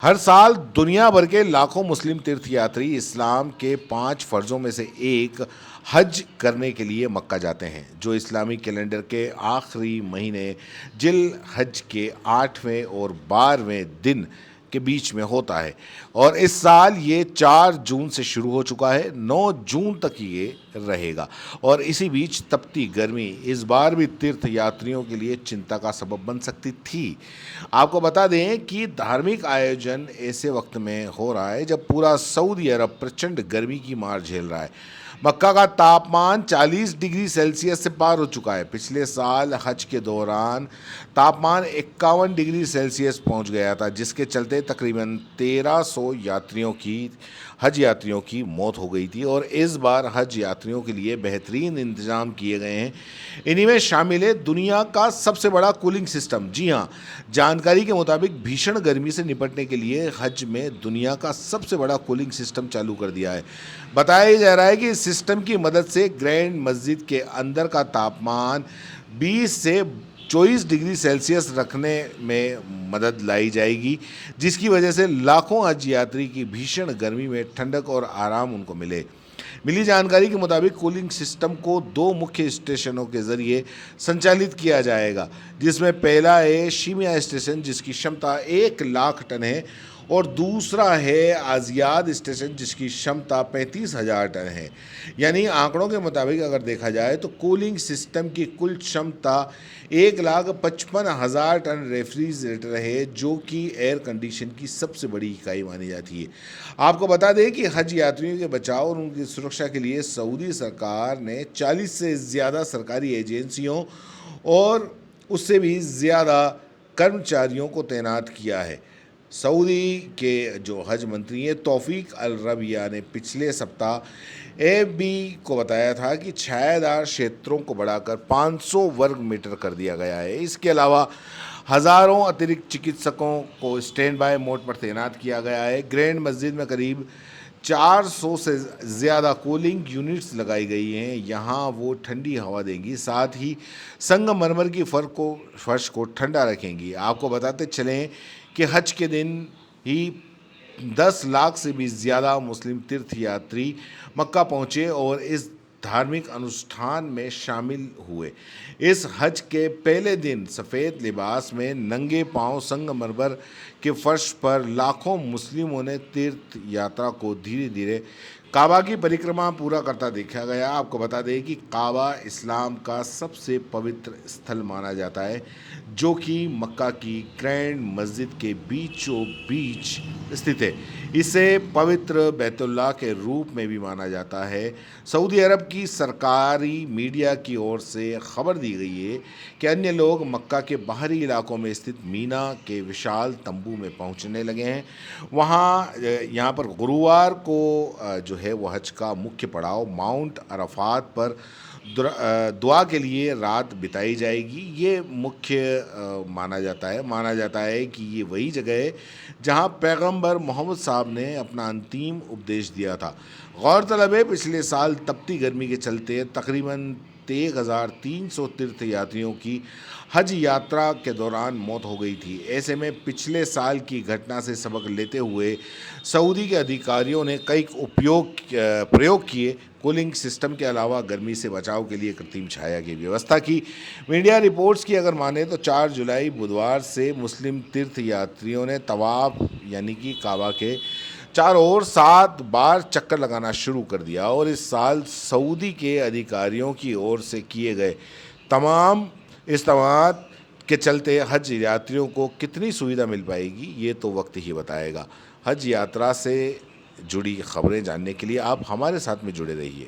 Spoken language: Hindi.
हर साल दुनिया भर के लाखों मुस्लिम तीर्थयात्री इस्लाम के 5 फ़र्ज़ों में से एक हज करने के लिए मक्का जाते हैं, जो इस्लामी कैलेंडर के आखिरी महीने जिल हज के 8वें और 12वें दिन के बीच में होता है। और इस साल ये 4 जून से शुरू हो चुका है, 9 जून तक ये रहेगा। और इसी बीच तपती गर्मी इस बार भी तीर्थ यात्रियों के लिए चिंता का सबब बन सकती थी। आपको बता दें कि धार्मिक आयोजन ऐसे वक्त में हो रहा है जब पूरा सऊदी अरब प्रचंड गर्मी की मार झेल रहा है। मक्का का तापमान 40 डिग्री सेल्सियस से पार हो चुका है। पिछले साल हज के दौरान तापमान 51 डिग्री सेल्सियस पहुंच गया था, जिसके चलते तकरीबन 1300 हज यात्रियों की मौत हो गई थी। और इस बार हज यात्रियों के लिए बेहतरीन इंतजाम किए गए हैं। इन्हीं में शामिल है दुनिया का सबसे बड़ा कूलिंग सिस्टम। जी हाँ, जानकारी के मुताबिक भीषण गर्मी से निपटने के लिए हज में दुनिया का सबसे बड़ा कूलिंग सिस्टम चालू कर दिया है। बताया जा रहा है कि इस सिस्टम की मदद से ग्रैंड मस्जिद के अंदर का तापमान 20 से 24 डिग्री सेल्सियस रखने में मदद लाई जाएगी, जिसकी वजह से लाखों हज यात्री की भीषण गर्मी में ठंडक और आराम उनको मिली जानकारी के मुताबिक कूलिंग सिस्टम को 2 मुख्य स्टेशनों के जरिए संचालित किया जाएगा, जिसमें पहला है शीमिया स्टेशन, जिसकी क्षमता 1 लाख टन है, और दूसरा है आजियाद स्टेशन, जिसकी क्षमता 35,000 टन है। यानी आंकड़ों के मुताबिक अगर देखा जाए तो कूलिंग सिस्टम की कुल क्षमता 1,55,000 टन रेफ्रिजरेटर है, जो कि एयर कंडीशन की सबसे बड़ी इकाई मानी जाती है। आपको बता दें कि हज यात्रियों के बचाव और उनकी सुरक्षा के लिए सऊदी सरकार ने 40 से ज़्यादा सरकारी एजेंसियों और उससे भी ज़्यादा कर्मचारियों को तैनात किया है। सऊदी के जो हज मंत्री हैं तौफीक अल रबिया ने पिछले सप्ताह एएफपी को बताया था कि छायादार क्षेत्रों को बढ़ाकर 500 वर्ग मीटर कर दिया गया है। इसके अलावा हज़ारों अतिरिक्त चिकित्सकों को स्टैंड बाय मोड पर तैनात किया गया है। ग्रैंड मस्जिद में करीब 400 से ज़्यादा कूलिंग यूनिट्स लगाई गई हैं। यहाँ वो ठंडी हवा देंगी, साथ ही संगमरमर की फर्श को ठंडा रखेंगी। आपको बताते चलें कि हज के दिन ही 10 लाख से भी ज़्यादा मुस्लिम तीर्थयात्री मक्का पहुँचे और इस धार्मिक अनुष्ठान में शामिल हुए। इस हज के पहले दिन सफ़ेद लिबास में नंगे पांव संगमरमर के फर्श पर लाखों मुस्लिमों ने तीर्थ यात्रा को धीरे धीरे काबा की परिक्रमा पूरा करता देखा गया। आपको बता दें कि काबा इस्लाम का सबसे पवित्र स्थल माना जाता है, जो कि मक्का की ग्रैंड मस्जिद के बीचों बीच स्थित है। इसे पवित्र बैतुल्लाह के रूप में भी माना जाता है। सऊदी अरब की सरकारी मीडिया की ओर से खबर दी गई है कि अन्य लोग मक्का के बाहरी इलाकों में स्थित मीना के विशाल तंबू में पहुंचने लगे हैं। यहाँ पर गुरुवार को जो है वो हज का मुख्य पड़ाव माउंट अरफात पर दुआ के लिए रात बिताई जाएगी। ये मुख्य माना जाता है कि ये वही जगह है जहां पैगंबर मोहम्मद साहब ने अपना अंतिम उपदेश दिया था। गौरतलब है, पिछले साल तपती गर्मी के चलते तकरीबन 1300 तीर्थयात्रियों की हज यात्रा के दौरान मौत हो गई थी। ऐसे में पिछले साल की घटना से सबक लेते हुए सऊदी के अधिकारियों ने कई प्रयोग किए। कूलिंग सिस्टम के अलावा गर्मी से बचाव के लिए कृत्रिम छाया की व्यवस्था की। मीडिया रिपोर्ट्स की अगर माने तो 4 जुलाई बुधवार से मुस्लिम तीर्थयात्रियों ने तवाफ यानी कि काबा के चारों ओर 7 बार चक्कर लगाना शुरू कर दिया। और इस साल सऊदी के अधिकारियों की ओर से किए गए तमाम इस्तेमाल के चलते हज यात्रियों को कितनी सुविधा मिल पाएगी, ये तो वक्त ही बताएगा। हज यात्रा से जुड़ी खबरें जानने के लिए आप हमारे साथ में जुड़े रहिए।